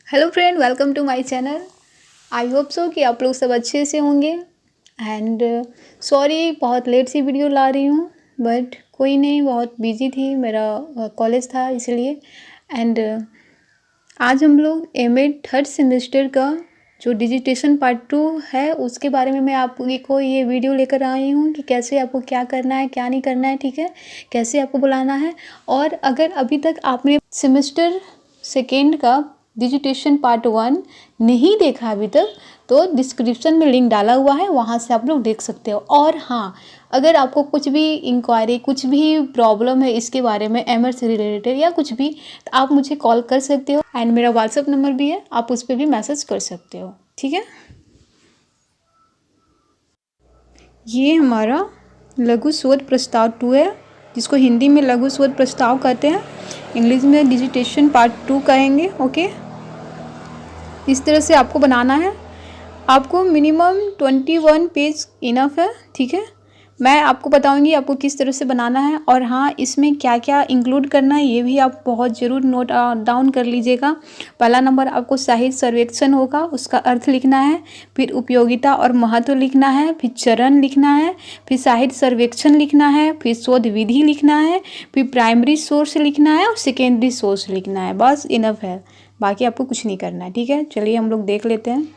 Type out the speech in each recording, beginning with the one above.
Hello friend, welcome to my channel. I hope so कि आप लोग सब अच्छे से होंगे। एंड सॉरी बहुत लेट सी वीडियो ला रही हूँ, बट कोई नहीं, बहुत बिजी थी, मेरा कॉलेज था इसलिए। एंड आज हम लोग एमएड थर्ड सेमेस्टर का जो डिजिटेशन पार्ट 2 है उसके बारे में मैं आपको ये वीडियो लेकर आई हूँ कि कैसे आपको क्या करना है क्या नहीं करना है, ठीक है, कैसे आपको बुलाना है। और अगर अभी तक आपने सेमेस्टर सेकेंड का डिजिटेशन पार्ट 1 नहीं देखा अभी तक, तो डिस्क्रिप्शन में लिंक डाला हुआ है, वहाँ से आप लोग देख सकते हो। और हाँ, अगर आपको कुछ भी इंक्वायरी, कुछ भी प्रॉब्लम है इसके बारे में, एमएड से रिलेटेड या कुछ भी, तो आप मुझे कॉल कर सकते हो। एंड मेरा व्हाट्सएप नंबर भी है, आप उस पर भी मैसेज कर सकते हो, ठीक है। ये हमारा लघु शोध प्रस्ताव 2 है, जिसको हिंदी में लघु शोध प्रस्ताव कहते हैं, इंग्लिश में डिजिटेशन पार्ट 2 कहेंगे। ओके, इस तरह से आपको बनाना है। आपको मिनिमम 21 पेज इनफ है, ठीक है। मैं आपको बताऊंगी आपको किस तरह से बनाना है, और हाँ, इसमें क्या क्या इंक्लूड करना है ये भी आप बहुत ज़रूर नोट डाउन कर लीजिएगा। पहला नंबर आपको साहित्य सर्वेक्षण होगा, उसका अर्थ लिखना है। फिर उपयोगिता और महत्व लिखना है। फिर चरण लिखना है। फिर साहित्य सर्वेक्षण लिखना है। फिर शोध विधि लिखना है। फिर प्राइमरी सोर्स लिखना है और सेकेंडरी सोर्स लिखना है। बस इनफ है, बाकी आपको कुछ नहीं करना है, ठीक है। चलिए हम लोग देख लेते हैं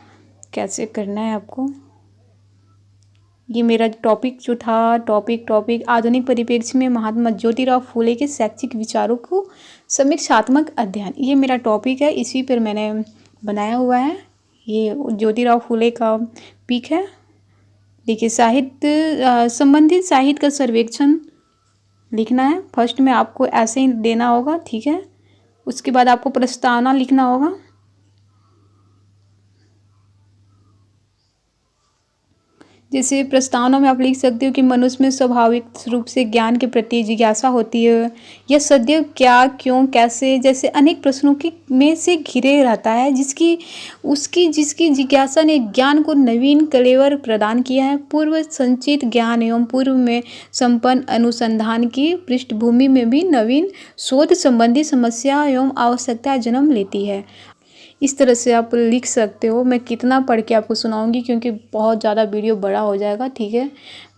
कैसे करना है आपको। ये मेरा टॉपिक जो था, टॉपिक आधुनिक परिप्रेक्ष्य में महात्मा ज्योतिराव फूले के शैक्षिक विचारों को समीक्षात्मक अध्ययन, ये मेरा टॉपिक है, इसी पर मैंने बनाया हुआ है। ये ज्योतिराव फूले का पिक है। देखिए, साहित्य संबंधित साहित्य का सर्वेक्षण लिखना है। फर्स्ट में आपको ऐसे ही देना होगा, ठीक है। उसके बाद आपको प्रस्तावना लिखना होगा। जैसे प्रस्तावना में आप लिख सकते हो कि मनुष्य में स्वाभाविक रूप से ज्ञान के प्रति जिज्ञासा होती है। यह सदैव क्या, क्यों, कैसे जैसे अनेक प्रश्नों की में से घिरे रहता है, जिसकी जिज्ञासा ने ज्ञान को नवीन कलेवर प्रदान किया है। पूर्व संचित ज्ञान एवं पूर्व में संपन्न अनुसंधान की पृष्ठभूमि में भी नवीन शोध संबंधी समस्या एवं आवश्यकता जन्म लेती है। इस तरह से आप लिख सकते हो। मैं कितना पढ़ के आपको सुनाऊंगी क्योंकि बहुत ज़्यादा वीडियो बड़ा हो जाएगा, ठीक है।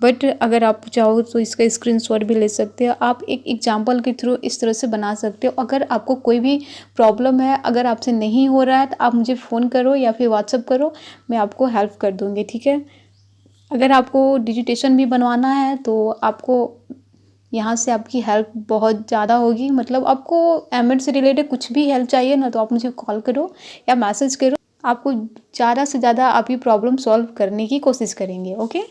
बट अगर आप चाहो तो इसका स्क्रीनशॉट भी ले सकते हो। आप एक एग्जांपल के थ्रू इस तरह से बना सकते हो। अगर आपको कोई भी प्रॉब्लम है, अगर आपसे नहीं हो रहा है, तो आप मुझे फ़ोन करो या फिर व्हाट्सअप करो, मैं आपको हेल्प कर दूँगी, ठीक है। अगर आपको डिजिटेशन भी बनवाना है तो आपको यहाँ से आपकी हेल्प बहुत ज़्यादा होगी। मतलब आपको एमएड से रिलेटेड कुछ भी हेल्प चाहिए ना, तो आप मुझे कॉल करो या मैसेज करो। आपको ज़्यादा से ज़्यादा आपकी प्रॉब्लम सॉल्व करने की कोशिश करेंगे, ओके।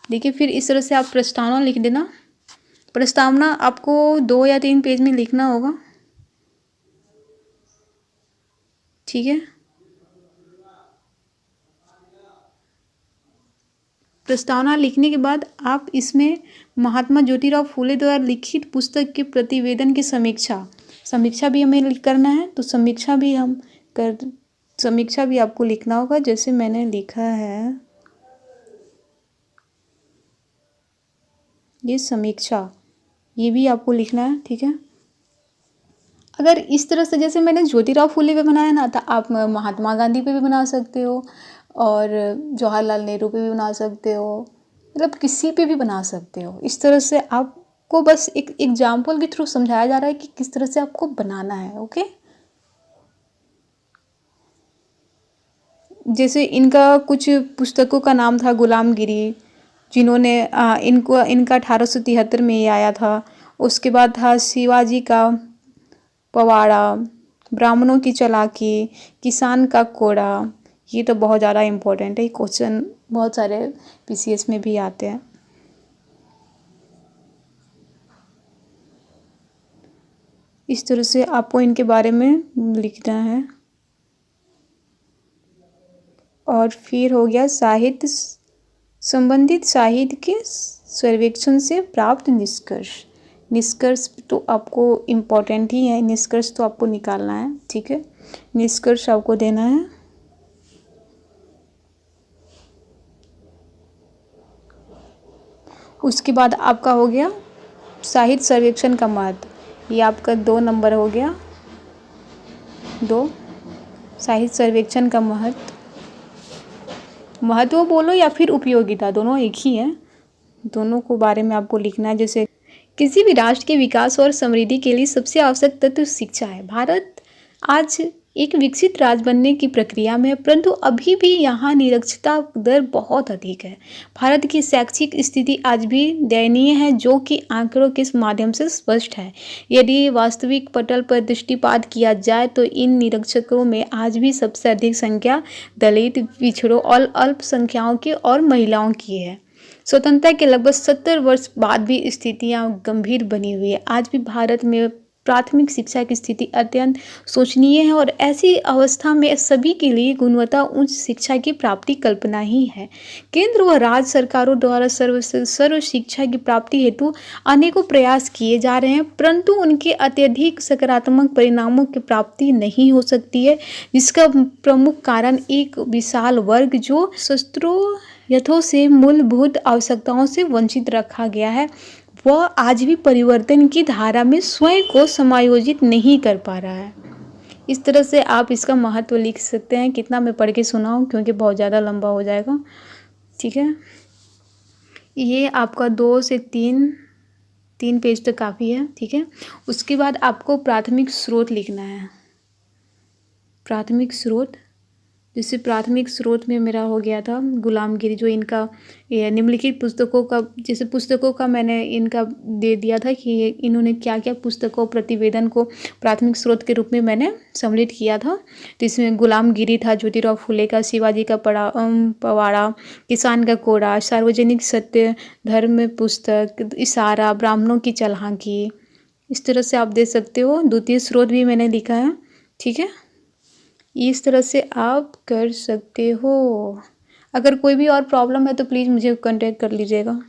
देखिए, फिर इस तरह से आप प्रस्तावना लिख देना। प्रस्तावना आपको 2 या 3 पेज में लिखना होगा, ठीक है। प्रस्तावना लिखने के बाद आप इसमें महात्मा ज्योतिराव फूले द्वारा लिखित पुस्तक के प्रतिवेदन की समीक्षा भी हमें करना है। तो समीक्षा भी आपको लिखना होगा, जैसे मैंने लिखा है ये समीक्षा, ये भी आपको लिखना है, ठीक है। अगर इस तरह से जैसे मैंने ज्योतिराव फूले पे बनाया ना, तो आप महात्मा गांधी पे भी बना सकते हो और जवाहरलाल नेहरू पे भी बना सकते हो, मतलब किसी पे भी बना सकते हो। इस तरह से आपको बस एक एग्जाम्पल के थ्रू समझाया जा रहा है कि किस तरह से आपको बनाना है, ओके। जैसे इनका कुछ पुस्तकों का नाम था गुलामगिरी, जिन्होंने इनका 1873 में ये आया था। उसके बाद था शिवाजी का पवाड़ा, ब्राह्मणों की चालाकी, किसान का कोड़ा। ये तो बहुत ज़्यादा इम्पोर्टेंट है, ये क्वेश्चन बहुत सारे पीसीएस में भी आते हैं। इस तरह से आपको इनके बारे में लिखना है। और फिर हो गया साहित्य, संबंधित साहित्य के सर्वेक्षण से प्राप्त निष्कर्ष तो आपको इम्पोर्टेंट ही है, निष्कर्ष तो आपको निकालना है, ठीक है। निष्कर्ष आपको देना है। उसके बाद आपका हो गया साहित्य सर्वेक्षण का महत्व, ये आपका 2 नंबर हो गया, 2। साहित्य सर्वेक्षण का महत्व बोलो या फिर उपयोगिता, दोनों एक ही है, दोनों को बारे में आपको लिखना है। जैसे किसी भी राष्ट्र के विकास और समृद्धि के लिए सबसे आवश्यक तत्व शिक्षा है। भारत आज एक विकसित राज्य बनने की प्रक्रिया में है, परंतु अभी भी यहाँ निरक्षरता दर बहुत अधिक है। भारत की शैक्षिक स्थिति आज भी दयनीय है, जो कि आंकड़ों के माध्यम से स्पष्ट है। यदि वास्तविक पटल पर दृष्टिपात किया जाए तो इन निरक्षरों में आज भी सबसे अधिक संख्या दलित, पिछड़ों और अल्पसंख्यकों की और महिलाओं की है। स्वतंत्रता के लगभग 70 वर्ष बाद भी स्थितियां गंभीर बनी हुई है। आज भी भारत में प्राथमिक शिक्षा की स्थिति अत्यंत शोचनीय है और ऐसी अवस्था में सभी के लिए गुणवत्ता उच्च शिक्षा की प्राप्ति कल्पना ही है। केंद्र व राज्य सरकारों द्वारा सर्व शिक्षा की प्राप्ति हेतु अनेकों प्रयास किए जा रहे हैं, परंतु उनके अत्यधिक सकारात्मक परिणामों की प्राप्ति नहीं हो सकती है, जिसका प्रमुख कारण एक विशाल वर्ग जो शस्त्रों यथों से मूलभूत आवश्यकताओं से वंचित रखा गया है, वह आज भी परिवर्तन की धारा में स्वयं को समायोजित नहीं कर पा रहा है। इस तरह से आप इसका महत्व लिख सकते हैं। कितना मैं पढ़ के सुनाऊं, क्योंकि बहुत ज़्यादा लंबा हो जाएगा। ठीक है, ये आपका 2 से 3 पेज तक काफ़ी है। ठीक है, उसके बाद आपको प्राथमिक स्रोत लिखना है। प्राथमिक स्रोत, जैसे प्राथमिक स्रोत में मेरा हो गया था गुलामगिरी, जो इनका निम्नलिखित पुस्तकों का, जैसे पुस्तकों का मैंने इनका दे दिया था कि इन्होंने क्या क्या पुस्तकों प्रतिवेदन को प्राथमिक स्रोत के रूप में मैंने सम्मिलित किया था। तो इसमें गुलामगिरी था, ज्योतिराव फुले का शिवाजी का पवाड़ा, किसान का कोड़ा, सार्वजनिक सत्य धर्म पुस्तक, इशारा, ब्राह्मणों की चलाकी। इस तरह से आप दे सकते हो। द्वितीय स्रोत भी मैंने लिखा है। ठीक है, इस तरह से आप कर सकते हो। अगर कोई भी और प्रॉब्लम है तो प्लीज़ मुझे कांटेक्ट कर लीजिएगा।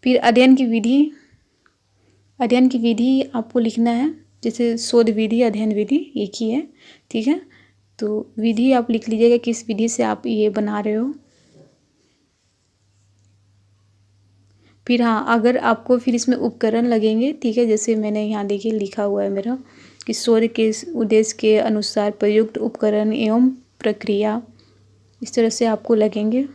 फिर अध्ययन की विधि आपको लिखना है। जैसे शोध विधि, अध्ययन विधि एक ही है। ठीक है, तो विधि आप लिख लीजिएगा, किस विधि से आप ये बना रहे हो। फिर हाँ, अगर आपको फिर इसमें उपकरण लगेंगे। ठीक है, जैसे मैंने यहाँ देखिए लिखा हुआ है मेरा कि शोध के उद्देश्य के अनुसार प्रयुक्त उपकरण एवं प्रक्रिया, इस तरह से आपको लगेंगे।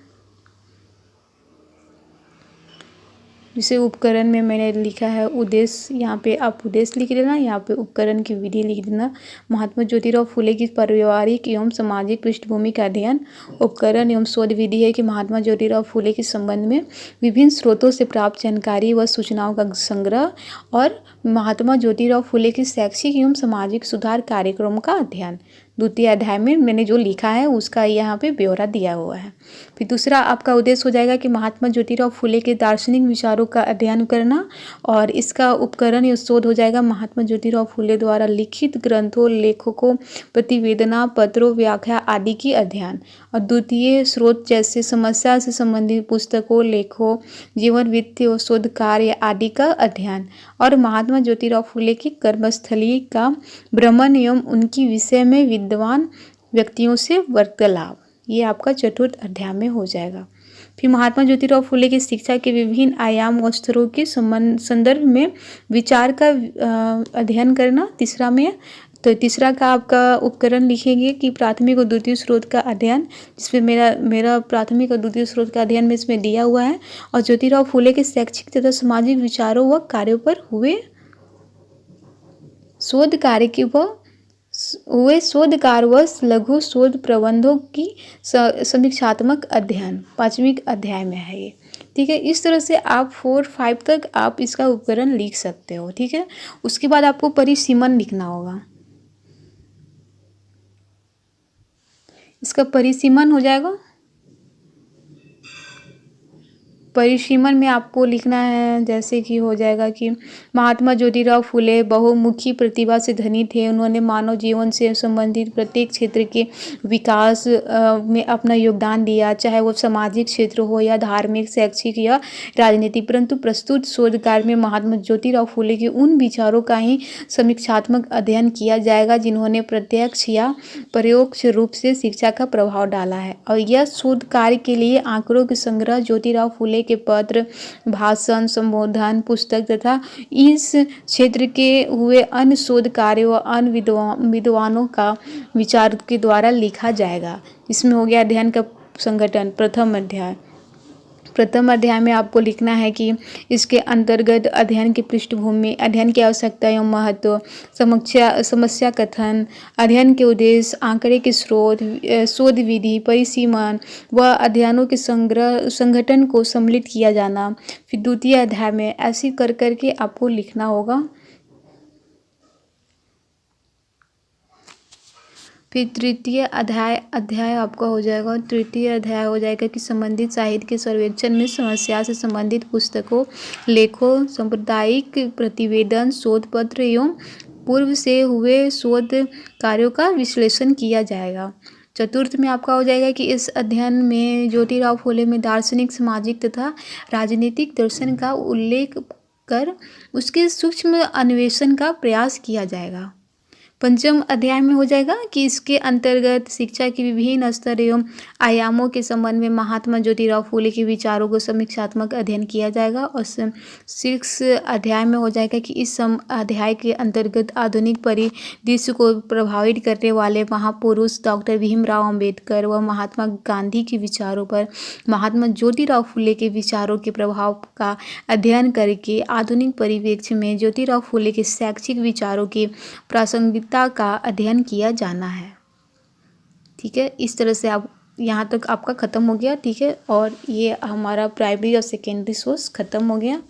जैसे उपकरण में मैंने लिखा है उद्देश्य, यहाँ पे आप उद्देश्य लिख देना, यहाँ पे उपकरण की विधि लिख देना। महात्मा ज्योतिराव फुले की पारिवारिक एवं सामाजिक पृष्ठभूमि का अध्ययन। उपकरण एवं शोध विधि है कि महात्मा ज्योतिराव फुले के संबंध में विभिन्न स्रोतों से प्राप्त जानकारी व सूचनाओं का संग्रह और महात्मा ज्योतिराव फुले के शैक्षिक एवं सामाजिक सुधार कार्यक्रम का अध्ययन। द्वितीय अध्याय में मैंने जो लिखा है उसका यहाँ पे ब्यौरा दिया हुआ है। फिर दूसरा आपका उद्देश्य हो जाएगा कि महात्मा ज्योतिराव फुले के दार्शनिक विचारों का अध्ययन करना, और इसका उपकरण या शोध हो जाएगा महात्मा ज्योतिराव फुले द्वारा लिखित ग्रंथों, लेखकों, प्रतिवेदना पत्रों, व्याख्या आदि की अध्ययन। और द्वितीय स्रोत जैसे समस्या से संबंधित पुस्तकों, लेखों, जीवन वृत्ति और शोध कार्य आदि का अध्ययन। और महात्मा ज्योतिराव फुले की कर्मस्थली का भ्रमण एवं उनकी विषय में विद्वान व्यक्तियों से वार्तालाप। ये आपका चतुर्थ अध्याय में हो जाएगा। फिर महात्मा ज्योतिराव फुले की शिक्षा के विभिन्न आयाम और स्तरों के संदर्भ में विचार का अध्ययन करना। तीसरा में तो तीसरा का आपका उपकरण लिखेंगे कि प्राथमिक और द्वितीय स्रोत का अध्ययन, जिसमें मेरा प्राथमिक और द्वितीय स्रोत का अध्ययन में इसमें दिया हुआ है। और ज्योतिराव फुले के शैक्षिक तथा सामाजिक विचारों व कार्यों पर हुए शोध कार्य की हुए शोध कार्य व लघु शोध प्रबंधों की समीक्षात्मक अध्ययन 5वें अध्याय में है ये। ठीक है, इस तरह से आप 4-5 तक आप इसका उपकरण लिख सकते हो। ठीक है, उसके बाद आपको परिसीमन लिखना होगा। इसका परिसीमन हो जाएगा। परिसीमन में आपको लिखना है, जैसे कि हो जाएगा कि महात्मा ज्योतिराव फुले बहुमुखी प्रतिभा से धनी थे। उन्होंने मानव जीवन से संबंधित प्रत्येक क्षेत्र के विकास में अपना योगदान दिया, चाहे वो सामाजिक क्षेत्र हो या धार्मिक, शैक्षिक या राजनीतिक। परंतु प्रस्तुत शोध कार्य में महात्मा ज्योतिराव फुले के उन विचारों का ही समीक्षात्मक अध्ययन किया जाएगा जिन्होंने प्रत्यक्ष या परोक्ष रूप से शिक्षा का प्रभाव डाला है। और यह शोध कार्य के लिए आंकड़ों के संग्रह ज्योतिराव फुले के पत्र, भाषण, संबोधन, पुस्तक तथा इस क्षेत्र के हुए अन्य शोध कार्यों व अन्य विद्वानों का विचार के द्वारा लिखा जाएगा। इसमें हो गया अध्ययन का संगठन। प्रथम अध्याय में आपको लिखना है कि इसके अंतर्गत अध्ययन की पृष्ठभूमि, अध्ययन की आवश्यकता एवं महत्व, समस्या कथन, अध्ययन के उद्देश्य, आंकड़े के स्रोत, शोध विधि, परिसीमन व अध्ययनों के संगठन को सम्मिलित किया जाना। फिर द्वितीय अध्याय में ऐसे कर करके आपको लिखना होगा। फिर तृतीय अध्याय आपका हो जाएगा। तृतीय अध्याय हो जाएगा कि संबंधित साहित्य के सर्वेक्षण में समस्या से संबंधित पुस्तकों, लेखों, सांप्रदायिक प्रतिवेदन, शोध पत्र एवं पूर्व से हुए शोध कार्यों का विश्लेषण किया जाएगा। चतुर्थ में आपका हो जाएगा कि इस अध्ययन में ज्योतिराव फुले में दार्शनिक, सामाजिक तथा राजनीतिक दर्शन का उल्लेख कर उसके सूक्ष्म अन्वेषण का प्रयास किया जाएगा। पंचम अध्याय में हो जाएगा कि इसके अंतर्गत शिक्षा के विभिन्न स्तर एवं आयामों के संबंध में महात्मा ज्योतिराव फुले के विचारों को समीक्षात्मक अध्ययन किया जाएगा। और सिक्स अध्याय में हो जाएगा कि इस अध्याय के अंतर्गत आधुनिक परिदृश्य को प्रभावित करने वाले महापुरुष डॉक्टर भीमराव अंबेडकर व महात्मा गांधी के विचारों पर महात्मा ज्योतिराव फुले के विचारों के प्रभाव का अध्ययन करके आधुनिक परिप्रेक्ष्य में ज्योतिराव फुले के शैक्षिक विचारों की प्रासंगिकता का अध्ययन किया जाना है। ठीक है, इस तरह से आप यहाँ तक आपका ख़त्म हो गया। ठीक है, और ये हमारा प्राइमरी और सेकेंडरी सोर्स ख़त्म हो गया।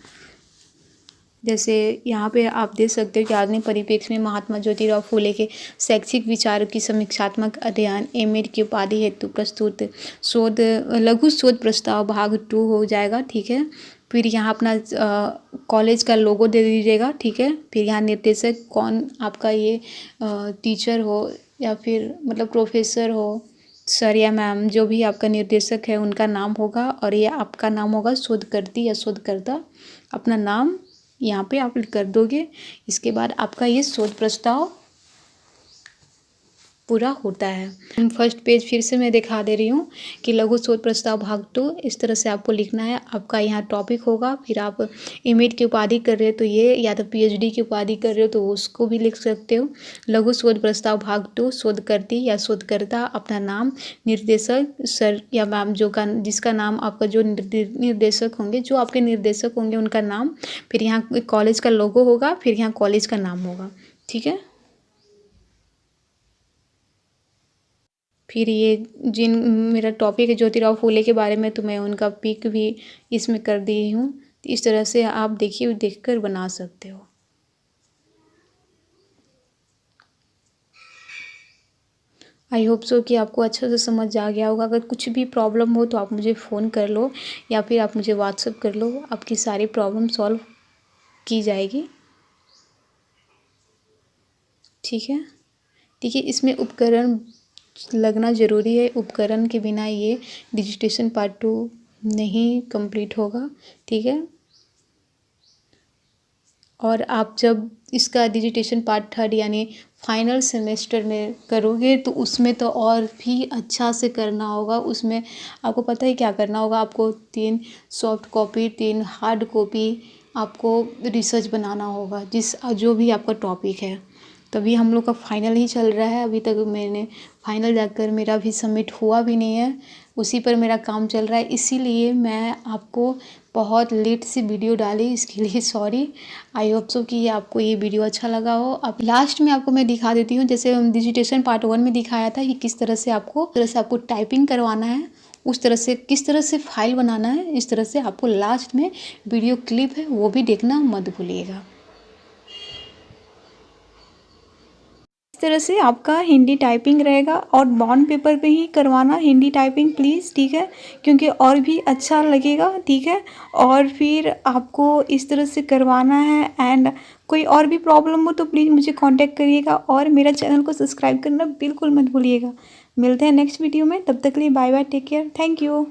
जैसे यहाँ पे आप देख सकते हो कि आधुनिक परिप्रेक्ष्य में महात्मा ज्योतिराव फुले के शैक्षिक विचारों की समीक्षात्मक अध्ययन एम.एड की उपाधि हेतु प्रस्तुत लघु शोध प्रस्ताव भाग 2 हो जाएगा। ठीक है, फिर यहाँ अपना कॉलेज का लोगो दे दीजिएगा। ठीक है, फिर यहाँ निर्देशक कौन आपका ये टीचर हो या फिर मतलब प्रोफेसर हो, सर या मैम, जो भी आपका निर्देशक है उनका नाम होगा और ये आपका नाम होगा शोधकर्ती या शोधकर्ता। अपना नाम यहाँ पे आप कर दोगे। इसके बाद आपका ये शोध प्रस्ताव पूरा होता है। फर्स्ट पेज फिर से मैं दिखा दे रही हूँ कि लघु शोध प्रस्ताव भाग 2 इस तरह से आपको लिखना है। आपका यहाँ टॉपिक होगा, फिर आप एम.एड की उपाधि कर रहे हो तो ये, या तो पीएचडी की उपाधि कर रहे हो तो उसको भी लिख सकते हो। लघु शोध प्रस्ताव भाग 2, शोधकर्ती या शोधकर्ता, अपना नाम, निर्देशक सर या मैम जिसका नाम आपका जो निर्देशक होंगे, जो आपके निर्देशक होंगे उनका नाम, फिर यहाँ कॉलेज का लोगो होगा, फिर यहाँ कॉलेज का नाम होगा। ठीक है, फिर ये जिन मेरा टॉपिक है ज्योतिराव फुले के बारे में तो मैं उनका पिक भी इसमें कर दी हूँ। इस तरह से आप देखिए, देखकर बना सकते हो। आई होप सो कि आपको अच्छा से समझ आ गया होगा। अगर कुछ भी प्रॉब्लम हो तो आप मुझे फ़ोन कर लो या फिर आप मुझे व्हाट्सएप कर लो, आपकी सारी प्रॉब्लम सॉल्व की जाएगी। ठीक है, देखिए इसमें उपकरण लगना ज़रूरी है। उपकरण के बिना ये डिजिटेशन पार्ट 2 नहीं कंप्लीट होगा। ठीक है, और आप जब इसका डिजिटेशन पार्ट 3 यानी फाइनल सेमेस्टर में करोगे तो उसमें तो और भी अच्छा से करना होगा। उसमें आपको पता है क्या करना होगा। आपको 3 सॉफ्ट कॉपी, 3 हार्ड कॉपी आपको रिसर्च बनाना होगा जो भी आपका टॉपिक है। तभी हम लोग का फाइनल ही चल रहा है। अभी तक मैंने फाइनल जाकर मेरा भी सबमिट हुआ भी नहीं है, उसी पर मेरा काम चल रहा है। इसीलिए मैं आपको बहुत लेट से वीडियो डाली, इसके लिए सॉरी। आई होप सो कि आपको ये वीडियो अच्छा लगा हो। अब लास्ट में आपको मैं दिखा देती हूँ, जैसे डिजिटेशन पार्ट 1 में दिखाया था कि किस तरह से आपको टाइपिंग करवाना है, उस तरह से किस तरह से फाइल बनाना है, इस तरह से आपको लास्ट में वीडियो क्लिप है वो भी देखना मत भूलिएगा। इस तरह से आपका हिंदी टाइपिंग रहेगा और बॉन्ड पेपर पे ही करवाना हिंदी टाइपिंग प्लीज़। ठीक है, क्योंकि और भी अच्छा लगेगा। ठीक है, और फिर आपको इस तरह से करवाना है। एंड कोई और भी प्रॉब्लम हो तो प्लीज़ मुझे कांटेक्ट करिएगा और मेरा चैनल को सब्सक्राइब करना बिल्कुल मत भूलिएगा। मिलते हैं नेक्स्ट वीडियो में, तब तक के लिए bye bye, take care, thank you.